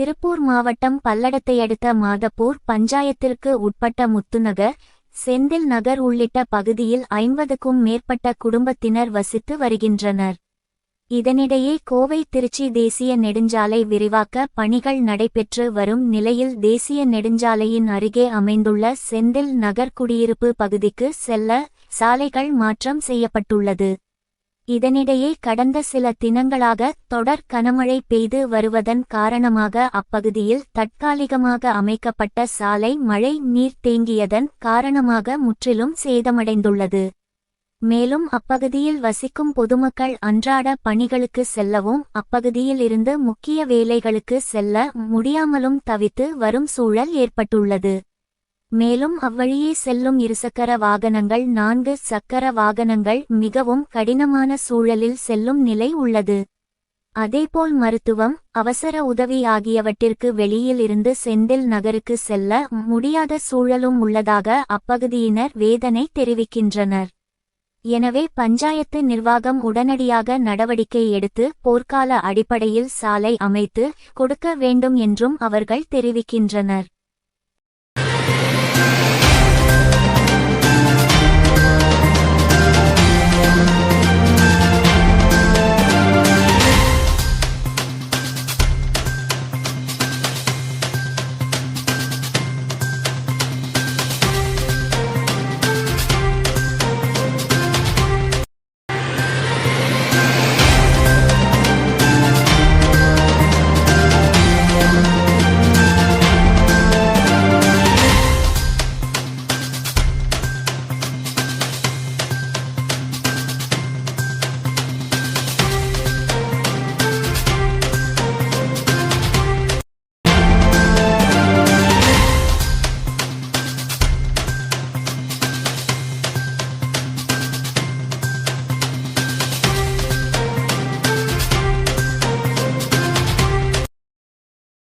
திருப்பூர் மாவட்டம் பல்லடத்தையடுத்த மாதப்பூர் பஞ்சாயத்திற்கு உட்பட்ட முத்துநகர், செந்தில் நகர் உள்ளிட்ட பகுதியில் 50க்கும் மேற்பட்ட குடும்பத்தினர் வசித்து வருகின்றனர். இதனிடையே கோவை திருச்சி தேசிய நெடுஞ்சாலை விரிவாக்க பணிகள் நடைபெற்று வரும் நிலையில் தேசிய நெடுஞ்சாலையின் அருகே அமைந்துள்ள செந்தில் நகர் குடியிருப்பு பகுதிக்கு செல்ல சாலைகள் மாற்றம் செய்யப்பட்டுள்ளது. இதனிடையே கடந்த சில தினங்களாக தொடர் கனமழை பெய்து வருவதன் காரணமாக அப்பகுதியில் தற்காலிகமாக அமைக்கப்பட்ட சாலை மழை நீர் தேங்கியதன் காரணமாக முற்றிலும் சேதமடைந்துள்ளது. மேலும் அப்பகுதியில் வசிக்கும் பொதுமக்கள் அன்றாட பணிகளுக்கு செல்லவும் அப்பகுதியில் இருந்து முக்கிய வேலைகளுக்கு செல்ல முடியாமலும் தவித்து வரும் சூழல் ஏற்பட்டுள்ளது. மேலும் அவ்வழியே செல்லும் இருசக்கர வாகனங்கள் 4 சக்கர வாகனங்கள் மிகவும் கடினமான சூழலில் செல்லும் நிலை உள்ளது. அதேபோல் மருத்துவம், அவசர உதவி ஆகியவற்றிற்கு வெளியில் இருந்து செந்தில் நகருக்கு செல்ல முடியாத சூழலும் உள்ளதாக அப்பகுதியினர் வேதனை தெரிவிக்கின்றனர். எனவே பஞ்சாயத்து நிர்வாகம் உடனடியாக நடவடிக்கை எடுத்து போர்க்கால அடிப்படையில் சாலை அமைத்து கொடுக்க வேண்டும் என்றும் அவர்கள் தெரிவிக்கின்றனர்.